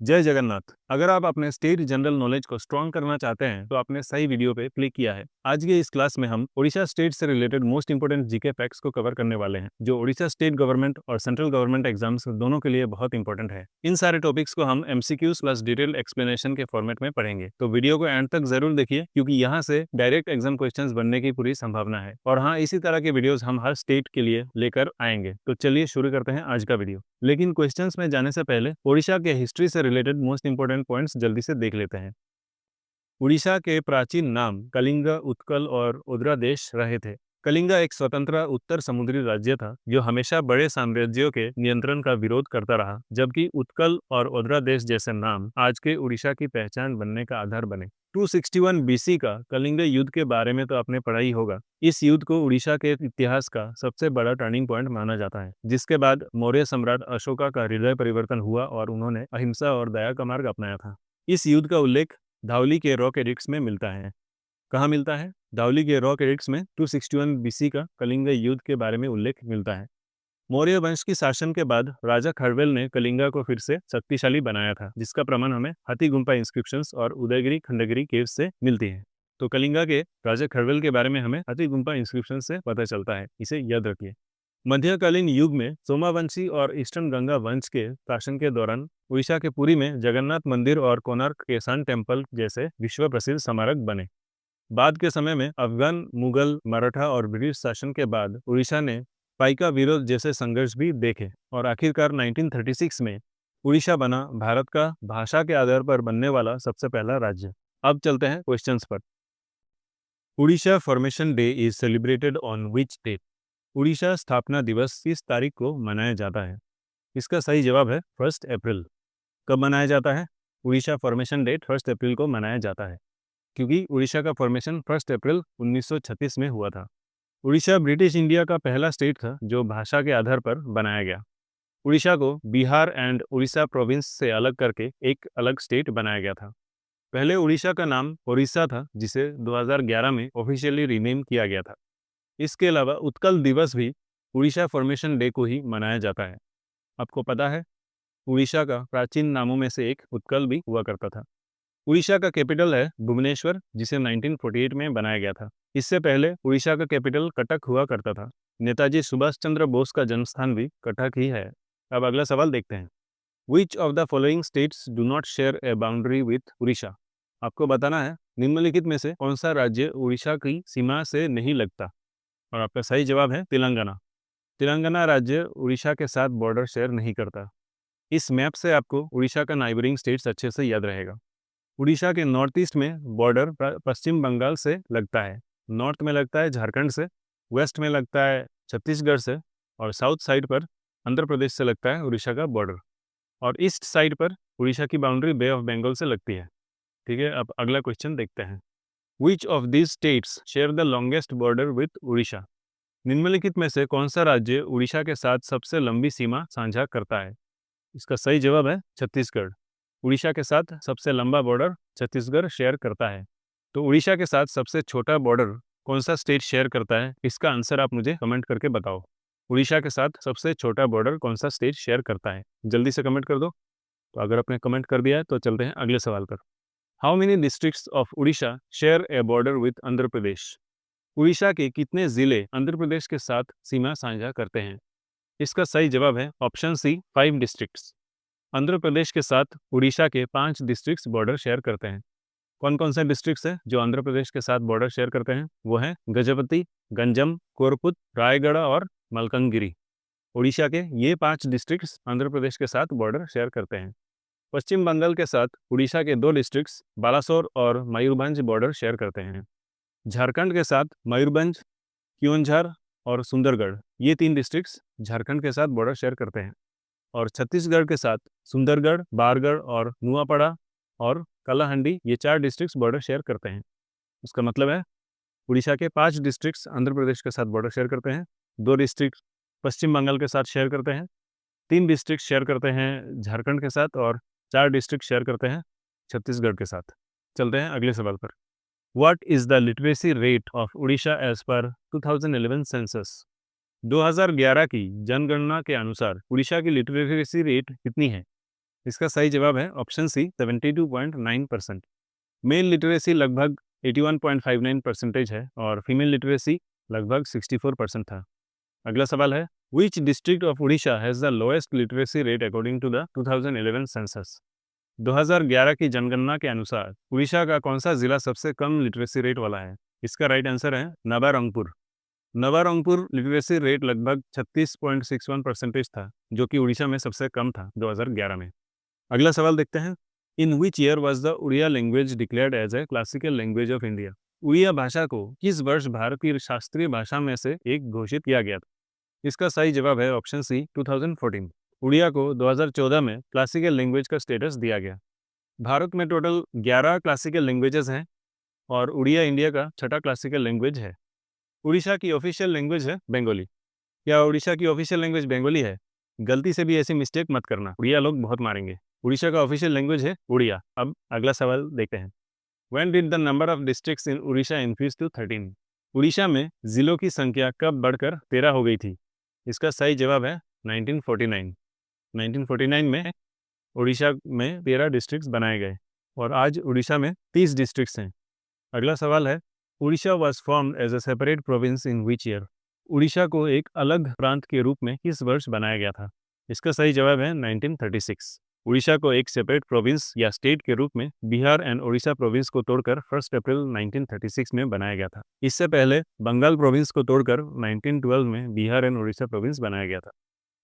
जय जगन्नाथ। अगर आप अपने स्टेट जनरल नॉलेज को स्ट्रॉन्ग करना चाहते हैं तो आपने सही वीडियो पे क्लिक किया है। आज के इस क्लास में हम ओडिशा स्टेट से related most important GK facts को कवर करने वाले हैं, जो ओडिशा स्टेट गवर्नमेंट और सेंट्रल गवर्नमेंट एग्जाम्स दोनों के लिए बहुत इंपॉर्टेंट है। इन सारे टॉपिक्स को हम एमसीक्यूज प्लस डिटेल एक्सप्लेनेशन के फॉर्मेट में पढ़ेंगे, तो वीडियो को एंड तक जरूर देखिए, क्योंकि यहाँ से डायरेक्ट एग्जाम क्वेश्चन बनने की पूरी संभावना है। और हाँ, इसी तरह के वीडियोज हम हर स्टेट के लिए लेकर आएंगे। तो चलिए शुरू करते हैं आज का वीडियो। लेकिन क्वेश्चंस में जाने से पहले ओडिशा के हिस्ट्री से रिलेटेड मोस्ट इंपोर्टेंट पॉइंट्स जल्दी से देख लेते हैं। उड़ीसा के प्राचीन नाम कलिंग, उत्कल और उद्रादेश रहे थे। कलिंग एक स्वतंत्र उत्तर समुद्री राज्य था जो हमेशा बड़े साम्राज्यों के नियंत्रण का विरोध करता रहा, जबकि उत्कल और उद्रादेश जैसे नाम आज के उड़ीसा की पहचान बनने का आधार बने। 261 बीसी का कलिंग युद्ध के बारे में तो आपने पढ़ा ही होगा। इस युद्ध को उड़ीसा के इतिहास का सबसे बड़ा टर्निंग पॉइंट माना जाता है, जिसके बाद मौर्य सम्राट अशोका का हृदय परिवर्तन हुआ और उन्होंने अहिंसा और दया का मार्ग अपनाया था। इस युद्ध का उल्लेख धावली के रॉक एडिक्ट्स में मिलता है। कहाँ मिलता है? धावली के रॉक एडिक्ट्स में 261 बीसी का कलिंग युद्ध के बारे में उल्लेख मिलता है। मौर्य वंश की शासन के बाद राजा खरवेल ने कलिंगा को फिर से शक्तिशाली बनाया था, जिसका प्रमाण हमें हाथी गुम्फा इंस्क्रिप्शंस और उदयगिरी खंडगिरी केव्स से मिलती है। तो कलिंगा के राजा खरवेल के बारे में हमें हाथी गुम्फा इंस्क्रिप्शन से पता चलता है, इसे याद रखिए। मध्यकालीन युग में सोमावंशी और ईस्टर्न गंगा वंश के शासन के दौरान उड़ीसा के पुरी में जगन्नाथ मंदिर और कोणार्क के सन टेम्पल जैसे विश्व प्रसिद्ध स्मारक बने। बाद के समय में अफगान, मुगल, मराठा और ब्रिटिश शासन के बाद उड़ीसा ने पाइका विरोध जैसे संघर्ष भी देखे और आखिरकार 1936 में उड़ीसा बना भारत का भाषा के आधार पर बनने वाला सबसे पहला राज्य। अब चलते हैं क्वेश्चंस पर। Orissa formation day is celebrated on which date? Orissa स्थापना दिवस किस तारीख को मनाया जाता है? इसका सही जवाब है 1 अप्रैल। कब मनाया जाता है? उड़ीसा फॉर्मेशन डेट 1 अप्रैल को मनाया जाता है, क्योंकि उड़ीसा का फॉर्मेशन 1 अप्रैल 1936 में हुआ था। उड़ीसा ब्रिटिश इंडिया का पहला स्टेट था जो भाषा के आधार पर बनाया गया। उड़ीसा को बिहार एंड उड़ीसा प्रोविंस से अलग करके एक अलग स्टेट बनाया गया था। पहले उड़ीसा का नाम ओडिशा था, जिसे 2011 में ऑफिशियली रीनेम किया गया था। इसके अलावा उत्कल दिवस भी उड़ीसा फॉर्मेशन डे को ही मनाया जाता है। आपको पता है, उड़ीसा का प्राचीन नामों में से एक उत्कल भी हुआ करता था। उड़ीसा का कैपिटल है भुवनेश्वर, जिसे 1948 में बनाया गया था। इससे पहले उड़ीसा का कैपिटल कटक हुआ करता था। नेताजी सुभाष चंद्र बोस का जन्म स्थान भी कटक ही है। अब अगला सवाल देखते हैं। विच of the following states do not share A boundary with Orissa? आपको बताना है निम्नलिखित में से कौन सा राज्य उड़ीसा की सीमा से नहीं लगता। और आपका सही जवाब है तेलंगाना। तेलंगाना राज्य उड़ीसा के साथ बॉर्डर शेयर नहीं करता। इस मैप से आपको उड़ीसा का नाइबरिंग स्टेट्स अच्छे से याद रहेगा। उड़ीसा के नॉर्थ ईस्ट में बॉर्डर पश्चिम बंगाल से लगता है, नॉर्थ में लगता है झारखंड से, वेस्ट में लगता है छत्तीसगढ़ से, और साउथ साइड पर आंध्र प्रदेश से लगता है उड़ीसा का बॉर्डर, और ईस्ट साइड पर उड़ीसा की बाउंड्री बे ऑफ बंगाल से लगती है। ठीक है, अब अगला क्वेश्चन देखते हैं। Which of these states share the longest border with Orissa? निम्नलिखित में से कौन सा राज्य उड़ीसा के साथ सबसे लंबी सीमा साझा करता है? इसका सही जवाब है छत्तीसगढ़। उड़ीसा के साथ सबसे लंबा बॉर्डर छत्तीसगढ़ शेयर करता है। तो उड़ीसा के साथ सबसे छोटा बॉर्डर कौन सा स्टेट शेयर करता है? इसका आंसर आप मुझे कमेंट करके बताओ। उड़ीसा के साथ सबसे छोटा बॉर्डर कौन सा स्टेट शेयर करता है? जल्दी से कमेंट कर दो। तो अगर आपने कमेंट कर दिया है तो चलते हैं अगले सवाल पर। How many districts of Orissa share a border with Andhra Pradesh? Orissa के कितने जिले आंध्र प्रदेश के साथ सीमा साझा करते हैं? इसका सही जवाब है ऑप्शन सी, 5 डिस्ट्रिक्ट्स। आंध्र प्रदेश के साथ उड़ीसा के 5 डिस्ट्रिक्ट्स बॉर्डर शेयर करते हैं। कौन कौन से डिस्ट्रिक्ट्स हैं जो आंध्र प्रदेश के साथ बॉर्डर शेयर करते हैं? वो हैं गजपति, गंजम, कोरपुत, रायगढ़ और मलकनगिरी। उड़ीसा के ये 5 डिस्ट्रिक्ट्स आंध्र प्रदेश के साथ बॉर्डर शेयर करते हैं। पश्चिम बंगाल के साथ उड़ीसा के 2 डिस्ट्रिक्ट्स बालासोर और मयूरभंज बॉर्डर शेयर करते हैं। झारखंड के साथ मयूरभंज, क्योंझार और सुंदरगढ़, ये 3 डिस्ट्रिक्ट्स झारखंड के साथ बॉर्डर शेयर करते हैं। और छत्तीसगढ़ के साथ सुंदरगढ़, बारगढ़ और नुआपड़ा और कालाहंडी, ये 4 डिस्ट्रिक्ट्स बॉर्डर शेयर करते हैं। उसका मतलब है उड़ीसा के 5 डिस्ट्रिक्ट्स आंध्र प्रदेश के साथ बॉर्डर शेयर करते हैं, 2 डिस्ट्रिक्ट पश्चिम बंगाल के साथ शेयर करते हैं, 3 डिस्ट्रिक्ट शेयर करते हैं झारखंड के साथ, और 4 डिस्ट्रिक्ट शेयर करते हैं छत्तीसगढ़ के साथ। चलते हैं अगले सवाल पर। What is the literacy rate of Orissa as per 2011 census? 2011 की जनगणना के अनुसार उड़ीसा की लिटरेसी रेट कितनी है? इसका सही जवाब है ऑप्शन सी 72.9%। मेल लिटरेसी लगभग 81.59% है और फीमेल लिटरेसी लगभग 64% था। अगला सवाल है, which district of Orissa has the lowest literacy rate according to the 2011 census. 2011 की जनगणना के अनुसार उड़ीसा का कौन सा जिला सबसे कम लिटरेसी रेट वाला है? इसका राइट आंसर है नवारंगपुर। नवारंगपुर लिटरेसी रेट लगभग 36.61% था, जो कि उड़ीसा में सबसे कम था 2011 में। अगला सवाल देखते हैं, in which year was the Oriya language declared as a classical language of India. Oriya भाषा को किस वर्ष भारतीय शास्त्रीय भाषा में से एक घोषित किया गया था? इसका सही जवाब है ऑप्शन सी 2014। उड़िया को 2014 में क्लासिकल लैंग्वेज का स्टेटस दिया गया। भारत में टोटल 11 क्लासिकल लैंग्वेजेस हैं और उड़िया इंडिया का छठा क्लासिकल लैंग्वेज है। उड़ीसा की ऑफिशियल लैंग्वेज है बंगाली। क्या उड़ीसा की ऑफिशियल लैंग्वेज बंगाली है? गलती से भी ऐसी मिस्टेक मत करना, उड़िया लोग बहुत मारेंगे। उड़ीसा का ऑफिशियल लैंग्वेज है उड़िया। अब अगला सवाल देखते हैं, when did the number of districts in Orissa increase to 13। Orissa में जिलों की संख्या कब बढ़कर 13 हो गई थी? इसका सही जवाब है 1949। 1949 में उड़ीसा में 13 डिस्ट्रिक्ट्स बनाए गए और आज उड़ीसा में 30 डिस्ट्रिक्ट्स हैं। अगला सवाल है, Orissa was formed as a separate province in which year. Orissa को एक अलग प्रांत के रूप में किस वर्ष बनाया गया था? इसका सही जवाब है 1936। उड़ीसा को एक सेपरेट प्रोविंस या स्टेट के रूप में बिहार एंड उड़ीसा प्रोविंस को तोड़कर 1 अप्रैल 1936 में बनाया गया था। इससे पहले बंगाल प्रोविंस को तोड़कर 1912 में बिहार एंड उड़ीसा प्रोविंस बनाया गया था।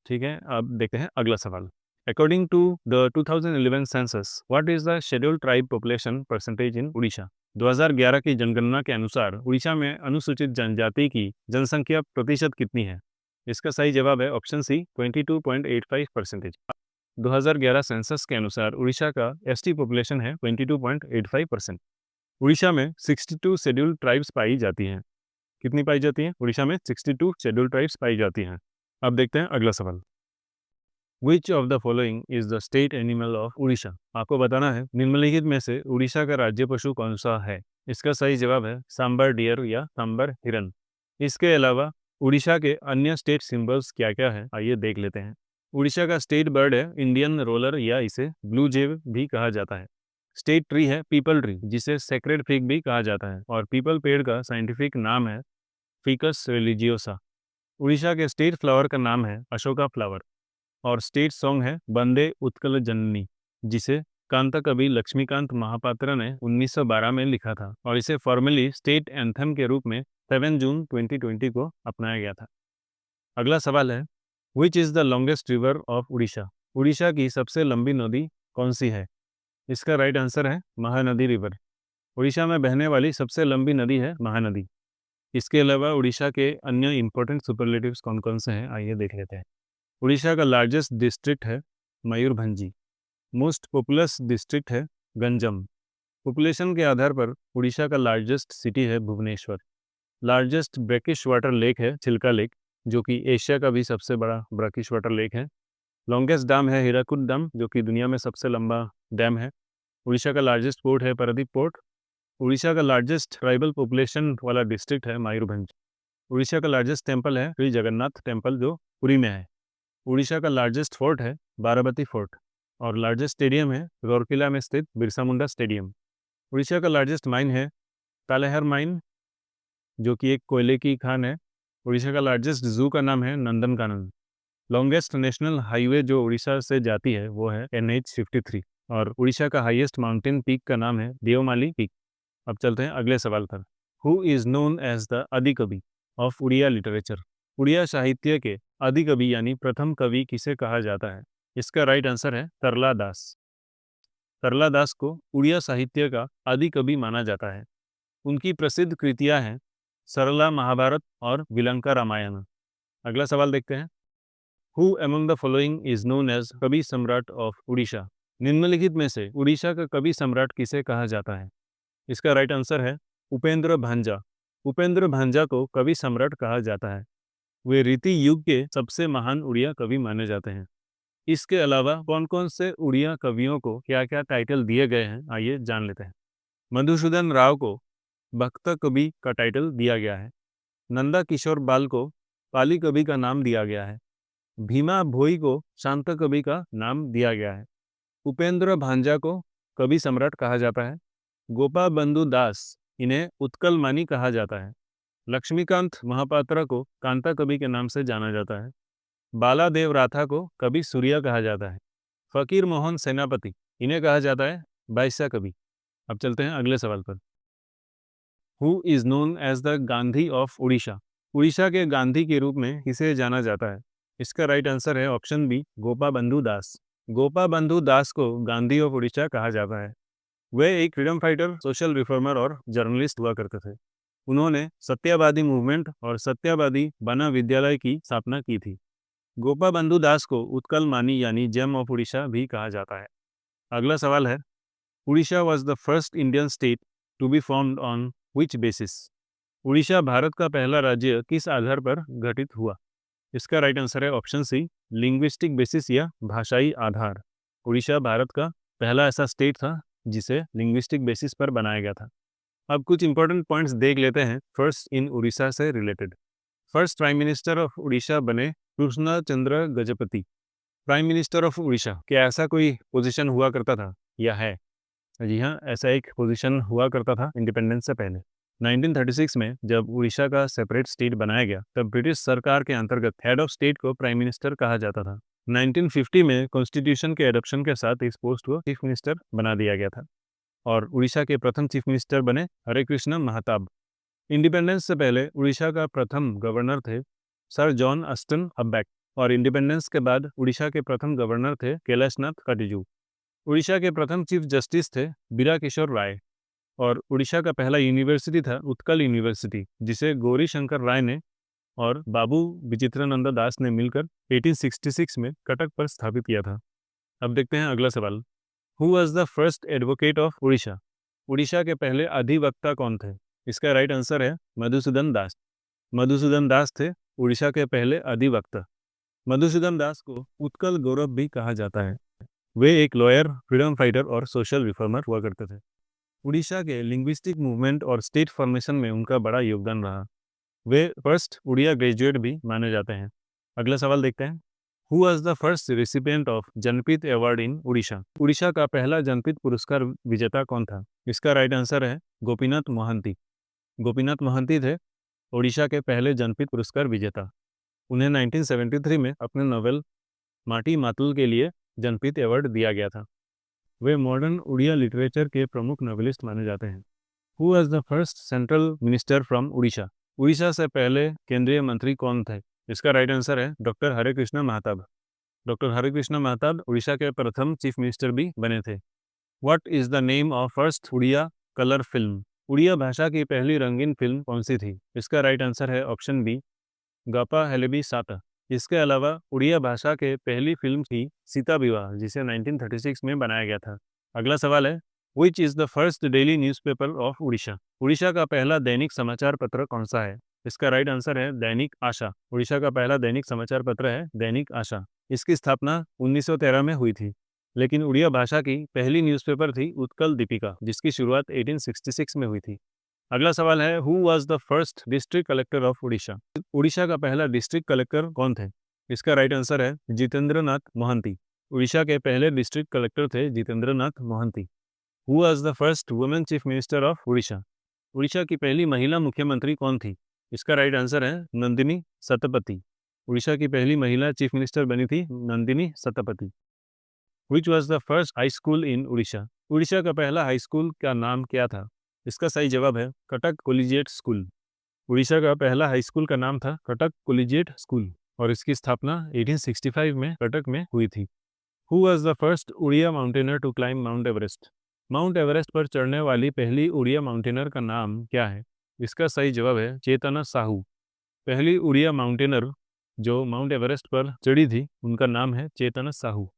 ठीक है, अब देखते हैं अगला सवाल। According to the 2011 census, what is the scheduled tribe population percentage in Orissa. 2011 की जनगणना के अनुसार उड़ीसा में अनुसूचित जनजाति की जनसंख्या प्रतिशत कितनी है? इसका सही जवाब है ऑप्शन सी 22.85%। 2011 सेंसस के अनुसार उड़ीसा का एसटी पॉपुलेशन है 22.85%। उड़ीसा में 62 शेड्यूल्ड ट्राइब्स पाई जाती हैं। कितनी पाई जाती हैं? उड़ीसा में 62 शेड्यूल्ड ट्राइब्स पाई जाती हैं। अब देखते हैं अगला सवाल, विच of the following is the state animal of Orissa. आपको बताना है निम्नलिखित में से उड़ीसा का राज्य पशु कौन सा है। इसका सही जवाब है सांबर डियर या सांबर हिरन। इसके अलावा उड़ीसा के अन्य स्टेट सिंबल्स क्या क्या है, आइए देख लेते हैं। उड़ीसा का स्टेट बर्ड है इंडियन रोलर या इसे ब्लू जेव भी कहा जाता है। स्टेट ट्री है पीपल ट्री, जिसे सेक्रेड फिग भी कहा जाता है और पीपल पेड़ का साइंटिफिक नाम है फिकस रिलीजियोसा। उड़ीसा के स्टेट फ्लावर का नाम है अशोका फ्लावर और स्टेट सॉन्ग है वंदे उत्कल जननी, जिसे कांता कवि लक्ष्मीकांत महापात्र ने 1912 में लिखा था और इसे फॉर्मली स्टेट एंथम के रूप में 7 जून 2020 को अपनाया गया था। अगला सवाल है, which is the longest river of Orissa. Orissa की सबसे लंबी नदी कौन सी है? इसका राइट आंसर है महानदी रिवर। उड़ीसा में बहने वाली सबसे लंबी नदी है महानदी। इसके अलावा उड़ीसा के अन्य इंपॉर्टेंट सुपरलेटिव्स कौन कौन से हैं, आइए देख लेते हैं। उड़ीसा का लार्जेस्ट डिस्ट्रिक्ट है मयूरभंजी। मोस्ट पॉपुलस डिस्ट्रिक्ट है गंजम। पॉपुलेशन के आधार पर उड़ीसा का लार्जेस्ट सिटी है Bhubaneswar. Largest brackish water lake है चिल्का लेक, जो कि एशिया का भी सबसे बड़ा ब्रैकिश वाटर लेक है। लॉन्गेस्ट डैम है हीराकुद डैम, जो कि दुनिया में सबसे लंबा डैम है। उड़ीसा का लार्जेस्ट पोर्ट है पारादीप पोर्ट। उड़ीसा का लार्जेस्ट ट्राइबल पॉपुलेशन वाला डिस्ट्रिक्ट है मयूरभंज। उड़ीसा का लार्जेस्ट टेम्पल है श्री जगन्नाथ टेम्पल, जो पुरी में है। उड़ीसा का लार्जेस्ट फोर्ट है बाराबती फोर्ट और लार्जेस्ट स्टेडियम है राउरकेला में स्थित बिरसा मुंडा स्टेडियम। उड़ीसा का लार्जेस्ट माइन है तालेहर माइन, जो कि एक कोयले की खान है। उड़ीसा का लार्जेस्ट जू का नाम है नंदनकानन। लॉन्गेस्ट नेशनल हाईवे जो उड़ीसा से जाती है वो है NH53 और उड़ीसा का हाईएस्ट माउंटेन पीक का नाम है देवमाली पीक। अब चलते हैं अगले सवाल पर। Who is known as the Adi Kavi of Odia literature. Odia साहित्य के आदि कवि यानी प्रथम कवि किसे कहा जाता है? इसका राइट आंसर है तरला दास। तरला दास को उड़िया साहित्य का आदि कवि माना जाता है। उनकी प्रसिद्ध कृतियां हैं सरला महाभारत और विलंका रामायण। अगला सवाल देखते हैं, who among the following is known as Kavi Samrat of Orissa. निम्नलिखित में से उड़ीसा का कवि सम्राट किसे कहा जाता है? इसका राइट आंसर है उपेंद्र भांजा। उपेंद्र भांजा को कवि सम्राट कहा जाता है। वे रीति युग के सबसे महान उड़िया कवि माने जाते हैं। इसके अलावा कौन कौन से उड़िया कवियों को क्या क्या टाइटल दिए गए हैं, आइए जान लेते हैं। मधुसूदन राव को भक्त कवि का टाइटल दिया गया है। नंदा किशोर बाल को पाली कवि का नाम दिया गया है। भीमा भोई को शांत कवि का नाम दिया गया है। उपेंद्र भांजा को कवि सम्राट कहा जाता है। गोपा बंधु दास इन्हें उत्कल मानी कहा जाता है। लक्ष्मीकांत महापात्रा को कांता कवि के नाम से जाना जाता है। बालादेव राठा को कवि सूर्या कहा जाता है। फकीर मोहन सेनापति इन्हें कहा जाता है बादशाह कवि। अब चलते हैं अगले सवाल पर। Who is known as the Gandhi of Orissa? Orissa के गांधी के रूप में किसे जाना जाता है? इसका राइट आंसर है ऑप्शन बी, गोपा बंधु दास। गोपा बंधु दास को गांधी ऑफ उड़ीसा कहा जाता है। वे एक फ्रीडम फाइटर, सोशल रिफॉर्मर और जर्नलिस्ट हुआ करते थे। उन्होंने सत्यवादी मूवमेंट और सत्यवादी बना विद्यालय की स्थापना की थी। गोपा बंधु दास को उत्कल मानी यानी जेम ऑफ उड़ीसा भी कहा जाता है। अगला सवाल है, Orissa was the first Indian state to be formed on which basis? Orissa Bharat का पहला राज्य किस आधार पर गठित हुआ? इसका राइट आंसर है ऑप्शन सी, लिंग्विस्टिक बेसिस या भाषाई आधार। उड़ीसा भारत का पहला ऐसा स्टेट था जिसे लिंग्विस्टिक बेसिस पर बनाया गया था। अब कुछ इंपॉर्टेंट पॉइंट्स देख लेते हैं फर्स्ट इन उड़ीसा से related. First prime minister of Orissa बने Krishna Chandra Gajapati. Prime minister of Orissa, क्या ऐसा कोई पोजीशन हुआ करता था या है? जी हाँ, ऐसा एक पोजीशन हुआ करता था इंडिपेंडेंस से पहले। 1936 में जब उड़ीसा का सेपरेट स्टेट बनाया गया तब ब्रिटिश सरकार के अंतर्गत हेड ऑफ स्टेट को प्राइम मिनिस्टर कहा जाता था। 1950 में कॉन्स्टिट्यूशन के एडॉप्शन के साथ इस पोस्ट को चीफ मिनिस्टर बना दिया गया था और उड़ीसा के प्रथम चीफ मिनिस्टर बने हरे कृष्ण महताब। इंडिपेंडेंस से पहले उड़ीसा का प्रथम गवर्नर थे सर जॉन अस्टन हब्बैक और इंडिपेंडेंस के बाद उड़ीसा के प्रथम गवर्नर थे कैलाशनाथ काटिजू। उड़ीसा के प्रथम चीफ जस्टिस थे बीरा किशोर राय और उड़ीसा का पहला यूनिवर्सिटी था उत्कल यूनिवर्सिटी, जिसे गौरी शंकर राय ने और बाबू विचित्रानंद दास ने मिलकर 1866 में कटक पर स्थापित किया था। अब देखते हैं अगला सवाल। Who was the first advocate of Orissa? Orissa के पहले अधिवक्ता कौन थे? इसका राइट आंसर है मधुसूदन दास। मधुसूदन दास थे उड़ीसा के पहले अधिवक्ता। मधुसूदन दास को उत्कल गौरव भी कहा जाता है। वे एक लॉयर, फ्रीडम फाइटर और सोशल रिफॉर्मर हुआ करते थे। उड़ीसा के लिंग्विस्टिक मूवमेंट और स्टेट फॉर्मेशन में उनका बड़ा योगदान रहा। वे फर्स्ट उड़िया ग्रेजुएट भी माने जाते हैं। अगला सवाल देखते हैं। Who was the first recipient of Jnanpith award in Orissa? Orissa का पहला जनपीत पुरस्कार विजेता कौन था? इसका राइट आंसर है गोपीनाथ मोहंती। गोपीनाथ मोहंती थे उड़ीसा के पहले जनपीत पुरस्कार विजेता। उन्हें 1973 में अपने नॉवेल माटी मातुल के लिए जनपीत अवार्ड दिया गया था। वे मॉडर्न उड़िया लिटरेचर के प्रमुख नॉवेलिस्ट माने जाते हैं। Who was the first central minister from Orissa? Orissa से पहले केंद्रीय मंत्री कौन थे? इसका राइट आंसर है डॉक्टर हरे कृष्ण महताब। डॉक्टर हरे कृष्ण महताब उड़ीसा के प्रथम चीफ मिनिस्टर भी बने थे। What is the name of first Odia colour film? Odia भाषा की पहली रंगीन फिल्म कौन सी थी? इसका राइट आंसर है ऑप्शन बी, गपा हेलेबी साता। इसके अलावा उड़िया भाषा के पहली फिल्म थी सीता विवाह, जिसे 1936 में बनाया गया था। अगला सवाल है, which is the first daily newspaper of Orissa? Orissa का पहला दैनिक समाचार पत्र कौन सा है? इसका राइट आंसर है दैनिक आशा। उड़ीसा का पहला दैनिक समाचार पत्र है दैनिक आशा। इसकी स्थापना 1913 में हुई थी, लेकिन उड़िया भाषा की पहली न्यूज़पेपर थी उत्कल दीपिका, जिसकी शुरुआत 1866 में हुई थी। अगला सवाल है, who was the first district collector of Orissa? Orissa का पहला डिस्ट्रिक्ट कलेक्टर कौन थे? इसका राइट आंसर है जितेंद्र नाथ मोहंती। उड़ीसा के पहले डिस्ट्रिक्ट कलेक्टर थे Jitendra Nath Mohanty. Who was the first women chief minister of Orissa? Orissa की पहली महिला मुख्यमंत्री कौन थी? इसका राइट आंसर है नंदिनी सतपथी। उड़ीसा की पहली महिला चीफ मिनिस्टर बनी थी नंदिनी सतपथी। विच was the first high school इन उड़ीसा? उड़ीसा का पहला हाई स्कूल का नाम क्या था? इसका सही जवाब है कटक कॉलेजिएट स्कूल। उड़ीसा का पहला हाई स्कूल का नाम था कटक कॉलेजिएट स्कूल और इसकी स्थापना 1865 में कटक में हुई थी। Who was the first Odia mountaineer to climb Mount Everest? Mount Everest पर चढ़ने वाली पहली उड़िया माउंटेनर का नाम क्या है? इसका सही जवाब है चेतना साहू। पहली उड़िया माउंटेनर जो माउंट एवरेस्ट पर चढ़ी थी उनका नाम है Chetna Sahu.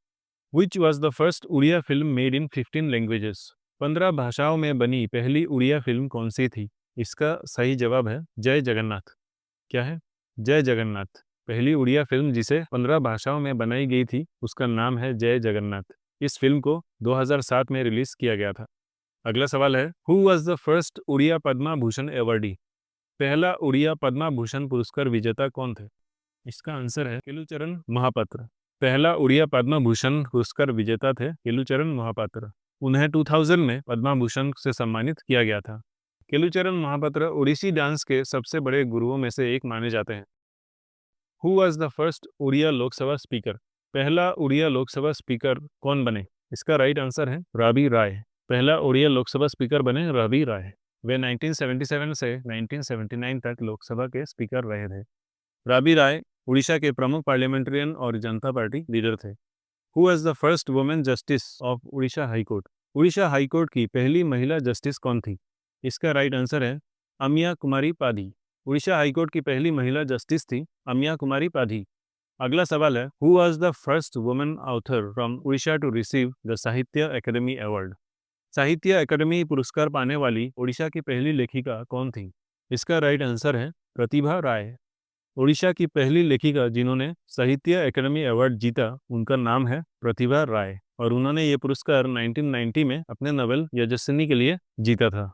Which was the first Oriya film made in 15 languages? 15 भाषाओं में बनी पहली उड़िया फिल्म कौन सी थी? इसका सही जवाब है जय जगन्नाथ। क्या है? जय जगन्नाथ। पहली उड़िया फिल्म जिसे 15 भाषाओं में बनाई गई थी उसका नाम है जय जगन्नाथ। इस फिल्म को 2007 में रिलीज किया गया था। अगला सवाल है, who was the first Odia Padma Bhushan awardee? पहला उड़िया पद्मा भूषण पुरस्कार विजेता कौन थे? इसका आंसर है केलुचरण महापात्र। पहला उड़िया पद्म भूषण पुरस्कार विजेता थे केलुचरण महापात्र। उन्हें 2000 में पद्म भूषण से सम्मानित किया गया था। केलुचरण महापात्र ओडिसी डांस के सबसे बड़े गुरुओं में से एक माने जाते हैं। Who was the first Odia Lok Sabha speaker? पहला उड़िया लोकसभा स्पीकर कौन बने? इसका राइट आंसर है राबी राय। पहला उड़िया लोकसभा स्पीकर बने राबी राय। वे 1977 से 1979 तक लोकसभा के स्पीकर रहे थे। राबी राय उड़ीसा के प्रमुख पार्लियामेंट्रियन और जनता पार्टी लीडर थे। Who was the first women justice of Orissa high court? Orissa high court की पहली महिला जस्टिस कौन थी? इसका राइट आंसर है अमिया कुमारी पाधी। उड़ीसा हाई कोर्ट की पहली महिला जस्टिस थी अमिया कुमारी पाधी। अगला सवाल है, who was the first women author from Orissa to receive the Sahitya Akademi award? Sahitya Akademi पुरस्कार पाने वाली उड़ीसा की पहली लेखिका कौन थी? इसका राइट आंसर है प्रतिभा राय। उड़ीसा की पहली लेखिका जिन्होंने साहित्य अकेडमी अवार्ड जीता उनका नाम है प्रतिभा राय, और उन्होंने ये पुरस्कार 1990 में अपने नॉवेल यजस्विनी के लिए जीता था।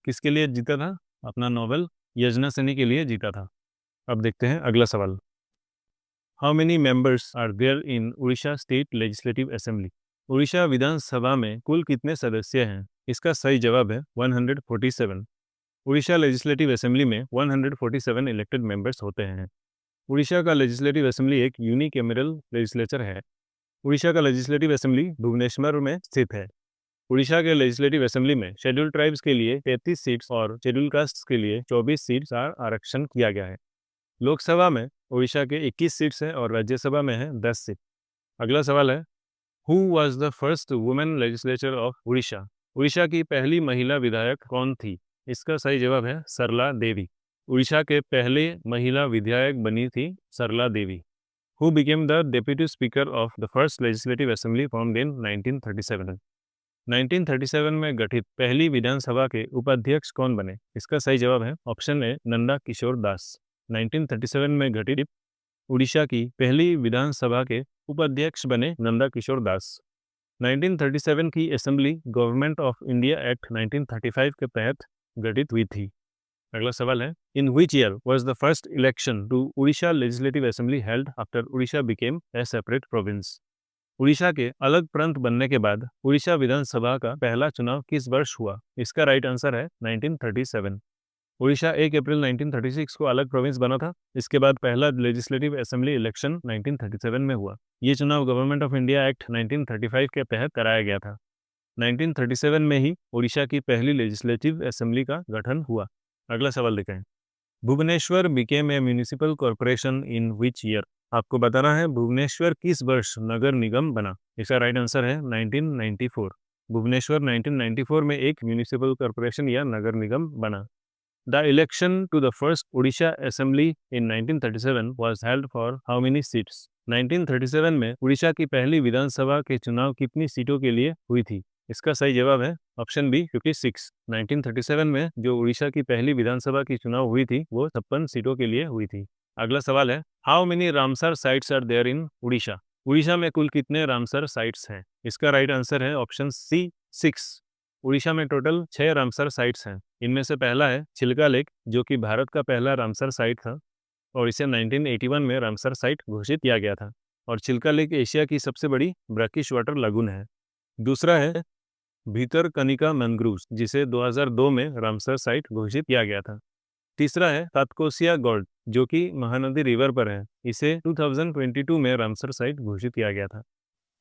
किसके लिए जीता था? अपना नॉवेल यजनासिनी के लिए जीता था। अब देखते हैं अगला सवाल। How many members are there in Orissa state legislative assembly? Orissa विधानसभा में कुल कितने सदस्य हैं? इसका सही जवाब है 147। उड़ीसा लेजिस्लेटिव असेंबली में 147 इलेक्टेड मेंबर्स होते हैं। उड़ीसा का लेजिस्लेटिव असेंबली एक यूनिकैमरल लेजिस्लेचर है। उड़ीसा का लेजिस्लेटिव असेंबली भुवनेश्वर में स्थित है। उड़ीसा के लेजिस्लेटिव असेंबली में शेड्यूल ट्राइब्स के लिए 33 सीट्स और शेड्यूल कास्ट के लिए 24 सीट्स का आरक्षण किया गया है। लोकसभा में उड़ीसा के 21 सीट्स हैं और राज्यसभा में है 10 सीट। अगला सवाल है, who was the first women legislature of Orissa? Orissa की पहली महिला विधायक कौन थी? इसका सही जवाब है सरला देवी। उड़ीसा के पहले महिला विधायक बनी थी Sarla Devi. Who became the deputy speaker of the first legislative assembly formed in 1937? 1937 में गठित पहली विधानसभा के उपाध्यक्ष कौन बने? इसका सही जवाब है ऑप्शन ए नंदा किशोर दास। 1937 में गठित उड़ीसा की पहली विधानसभा के उपाध्यक्ष बने नंदा किशोर दास। 1937 की assembly government of India act 1935 के तहत गठित हुई थी। अगला सवाल है, in which year was the first election to Orissa legislative assembly held after Orissa became a separate province? Orissa के अलग प्रांत बनने के बाद उड़ीसा विधानसभा का पहला चुनाव किस वर्ष हुआ? इसका राइट आंसर है 1937। उड़ीसा 1 अप्रैल 1936 को अलग प्रोविंस बना था। इसके बाद पहला लेजिस्लेटिव असेंबली इलेक्शन 1937 में हुआ। ये चुनाव गवर्नमेंट ऑफ इंडिया एक्ट 1935 के तहत कराया गया था। 1937 में ही उड़ीसा की पहली लेजिस्लेटिव असेंबली का गठन हुआ। अगला सवाल देखें, Bhubaneswar became a municipal corporation in which year? आपको बताना है भुवनेश्वर किस वर्ष नगर निगम बना। इसका राइट आंसर है 1994। भुवनेश्वर 1994 में एक म्यूनिसिपल कॉर्पोरेशन या नगर निगम बना। The election to the first Orissa assembly in 1937 was held for how many seats? 1937 में उड़ीसा की पहली विधानसभा के चुनाव कितनी सीटों के लिए हुई थी? इसका सही जवाब है ऑप्शन बी 56। 1937 में जो उड़ीसा की पहली विधानसभा की चुनाव हुई थी वो 56 सीटों के लिए हुई थी। अगला सवाल है, how many Ramsar sites are there in Orissa? Orissa में कुल कितने रामसर साइट्स हैं? इसका राइट आंसर है ऑप्शन सी 6। उड़ीसा में टोटल 6 रामसर साइट्स हैं। इनमें से पहला है चिल्का लेक, जो कि भारत का पहला रामसर साइट था और इसे 1981 में रामसर साइट घोषित किया गया था। और चिल्का लेक एशिया की सबसे बड़ी ब्रैकिश वाटर लगून है। दूसरा है भीतरकनिका मैंग्रोव्स, जिसे 2002 में रामसर साइट घोषित किया गया था। तीसरा है तात्कोसिया गॉर्ड, जो कि महानदी रिवर पर है। इसे 2022 में रामसर साइट घोषित किया गया था।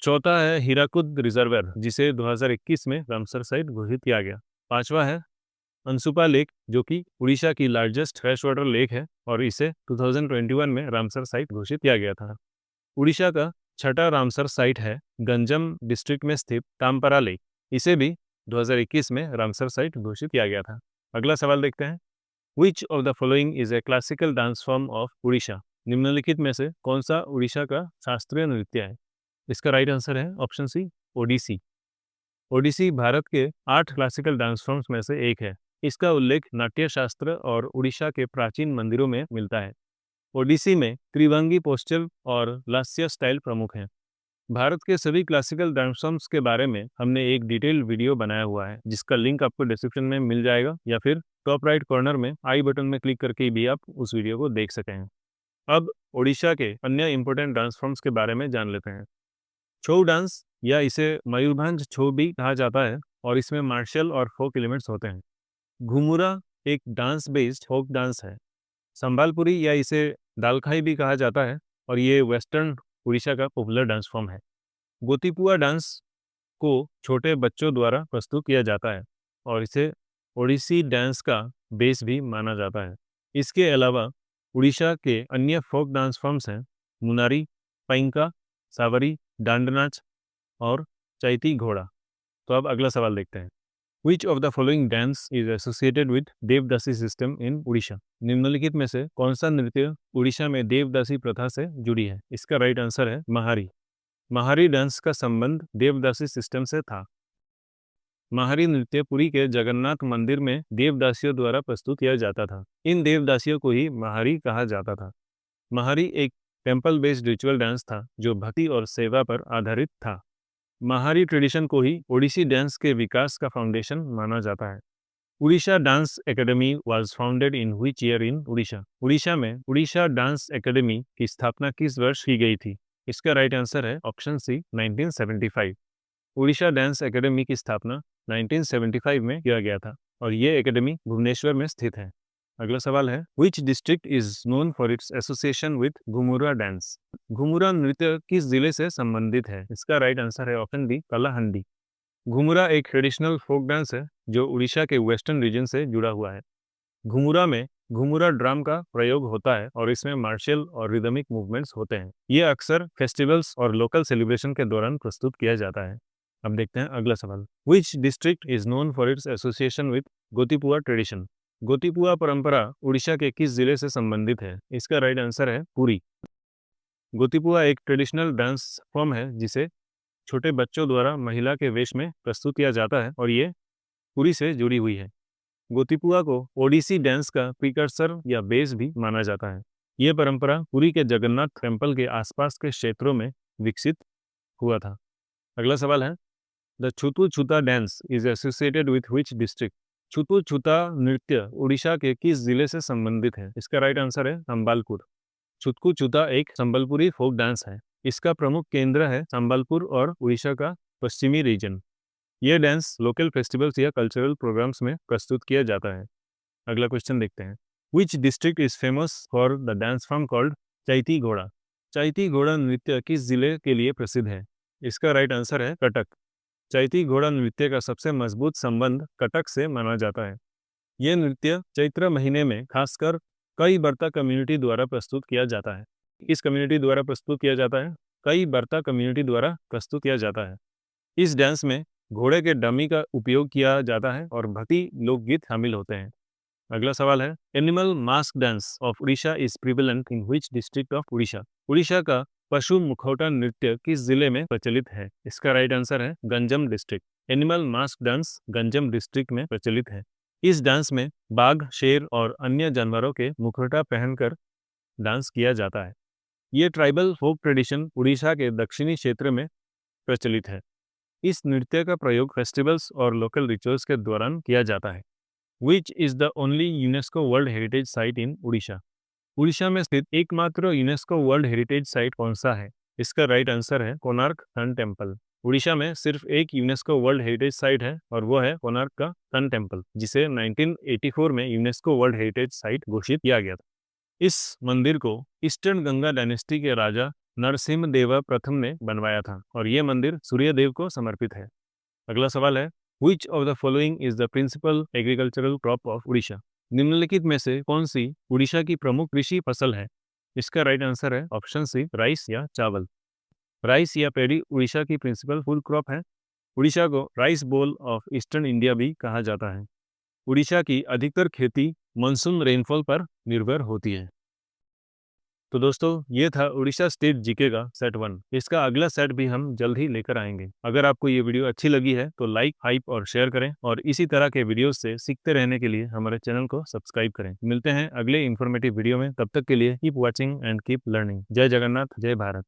चौथा है हीराकुद रिजर्वर, जिसे 2021 में रामसर साइट घोषित किया गया। पांचवा है अंसुपा लेक, जो कि उड़ीसा की लार्जेस्ट फ्रेश वाटर लेक है और इसे 2021 में रामसर साइट घोषित किया गया था। उड़ीसा का छठा रामसर साइट है गंजम डिस्ट्रिक्ट में स्थित तामपरा लेक। इसे भी 2021 में रामसर साइट घोषित किया गया था। अगला सवाल देखते हैं, विच of the following is a classical dance form of Orissa? निम्नलिखित में से कौन सा उड़ीसा का शास्त्रीय नृत्य है? इसका राइट आंसर है ऑप्शन सी ओडिसी। ओडिसी भारत के 8 क्लासिकल डांस फॉर्म्स में से एक है। इसका उल्लेख नाट्य शास्त्र और उड़ीसा के प्राचीन मंदिरों में मिलता है। ओडिसी में त्रिभंगी पोस्चर और लास्य स्टाइल प्रमुख हैं। भारत के सभी क्लासिकल डांस फॉर्म्स के बारे में हमने एक डिटेल्ड वीडियो बनाया हुआ है, जिसका लिंक आपको डिस्क्रिप्शन में मिल जाएगा या फिर टॉप राइट कॉर्नर में आई बटन में क्लिक करके भी आप उस वीडियो को देख सकें। अब ओडिशा के अन्य इम्पोर्टेंट डांस फॉर्म्स के बारे में जान लेते हैं। छऊ डांस या इसे मयूरभंज छऊ भी कहा जाता है और इसमें मार्शल और फोक एलिमेंट्स होते हैं। घुमुरा एक डांस बेस्ड फोक डांस है। संबालपुरी या इसे दालखाई भी कहा जाता है और ये वेस्टर्न उड़ीसा का पॉपुलर डांस फॉर्म है। गोतीपुआ डांस को छोटे बच्चों द्वारा प्रस्तुत किया जाता है और इसे ओडिसी डांस का बेस भी माना जाता है। इसके अलावा उड़ीसा के अन्य फोक डांस फॉर्म्स हैं मुनारी, पैंका, सावरी, डांडनाच और चैती घोड़ा। तो अब अगला सवाल देखते हैं। Which of the following dance is associated with devadasi system in Orissa? निम्नलिखित में से कौन सा नृत्य उड़ीसा में देवदासी प्रथा से जुड़ी है? इसका राइट आंसर है महारी। महारी डांस का संबंध देवदासी सिस्टम से था। महारी नृत्य पुरी के जगन्नाथ मंदिर में देवदासियों द्वारा प्रस्तुत किया जाता था। इन देवदासियों को ही महारी कहा जाता था। महारी एक टेम्पल बेस्ड रिचुअल डांस था जो भक्ति और सेवा पर आधारित था। महारी ट्रेडिशन को ही ओडिसी डांस के विकास का फाउंडेशन माना जाता है। Orissa dance academy was founded in which year in Orissa? Orissa में उड़ीसा डांस एकेडमी की स्थापना किस वर्ष की गई थी? इसका राइट आंसर है option C 1975। Orissa dance academy की स्थापना 1975 में किया गया था और ये एकेडमी भुवनेश्वर में स्थित है। अगला सवाल है which district is known for its association with Ghumura dance? Ghumura नृत्य किस जिले से संबंधित है? इसका राइट आंसर है ऑप्शन बी कलाहंडी। घुमुरा एक ट्रेडिशनल फोक डांस है जो उड़ीसा के वेस्टर्न रीजन से जुड़ा हुआ है। घुमुरा में घुमुरा ड्रम का प्रयोग होता है और इसमें मार्शल और रिदमिक मूवमेंट्स होते हैं। ये अक्सर फेस्टिवल्स और लोकल सेलिब्रेशन के दौरान प्रस्तुत किया जाता है। अब देखते हैं अगला सवाल। Which district is known for its association with Gotipua tradition? Gotipua परंपरा उड़ीसा के किस जिले से संबंधित है? इसका राइट आंसर है पुरी। गोतीपुआ एक ट्रेडिशनल डांस फॉर्म है जिसे छोटे बच्चों द्वारा महिला के वेश में प्रस्तुत किया जाता है और ये पुरी से जुड़ी हुई है। गोतीपुआ को ओडिसी डांस का प्रीकर्सर या बेस भी माना जाता है। ये परंपरा पुरी के जगन्नाथ टेम्पल के आसपास के क्षेत्रों में विकसित हुआ था। अगला सवाल है the Chhutu Chhuta dance is associated with which district? Chhutu Chhuta नृत्य उड़ीसा के किस जिले से संबंधित है? इसका राइट आंसर है संबालपुर। छुतकू छुता एक संबलपुरी फोक डांस है। इसका प्रमुख केंद्र है संबलपुर और उड़ीसा का पश्चिमी रीजन। यह डांस लोकल फेस्टिवल्स या कल्चरल प्रोग्राम्स में प्रस्तुत किया जाता है। अगला क्वेश्चन देखते हैं। Which district is famous for the dance form called Chaiti Ghoda? Chaiti घोड़ा नृत्य किस जिले के लिए प्रसिद्ध है? इसका राइट आंसर है कटक। चैती घोड़ा नृत्य का सबसे मजबूत संबंध कटक से माना जाता है। यह नृत्य चैत्र महीने में खासकर कई बर्ता कम्युनिटी द्वारा प्रस्तुत किया जाता है। इस कम्युनिटी द्वारा प्रस्तुत किया जाता है कई बर्ता कम्युनिटी द्वारा प्रस्तुत किया जाता है। इस डांस में घोड़े के डमी का उपयोग किया जाता है और भक्ति लोकगीत शामिल होते हैं। अगला सवाल है animal mask dance of Orissa is prevalent in which district of Orissa? Orissa का पशु मुखौटा नृत्य किस जिले में प्रचलित है? इसका राइट आंसर है Ganjam district. Animal mask dance Ganjam district में प्रचलित है। इस डांस में बाघ, शेर और अन्य जानवरों के मुखौटा पहनकर डांस किया जाता है। ये ट्राइबल फोक ट्रेडिशन उड़ीसा के दक्षिणी क्षेत्र में प्रचलित है। इस नृत्य का प्रयोग फेस्टिवल्स और लोकल रिचुअल्स के दौरान किया जाता है। Which is the only UNESCO world heritage site in Orissa? Orissa में स्थित एकमात्र यूनेस्को वर्ल्ड हेरिटेज साइट कौन सा है? इसका राइट आंसर है कोणार्क सन टेम्पल। उड़ीसा में सिर्फ एक यूनेस्को वर्ल्ड हेरिटेज साइट है और वो है कोणार्क का सन टेम्पल, जिसे 1984 में यूनेस्को वर्ल्ड हेरिटेज साइट घोषित किया गया था। इस मंदिर को ईस्टर्न गंगा डायनेस्टी के राजा नरसिम्हदेव प्रथम ने बनवाया था और ये मंदिर सूर्यदेव को समर्पित है। अगला सवाल है which of the following is the principal agricultural crop of Orissa? निम्नलिखित में से कौन सी उड़ीसा की प्रमुख कृषि फसल है? इसका राइट आंसर है ऑप्शन सी राइस या चावल। राइस या पेडी उड़ीसा की प्रिंसिपल फूड क्रॉप है। उड़ीसा को rice bowl of eastern India भी कहा जाता है। उड़ीसा की अधिकतर खेती मानसून रेनफॉल पर निर्भर होती है। तो दोस्तों ये था उड़ीसा स्टेट जीके का सेट 1। इसका अगला सेट भी हम जल्द ही लेकर आएंगे। अगर आपको ये वीडियो अच्छी लगी है तो लाइक, हाइप और शेयर करें और इसी तरह के वीडियोस से सीखते रहने के लिए हमारे चैनल को सब्सक्राइब करें। मिलते हैं अगले इन्फॉर्मेटिव वीडियो में, तब तक के लिए keep watching and keep learning. जय जगन्नाथ, जय भारत।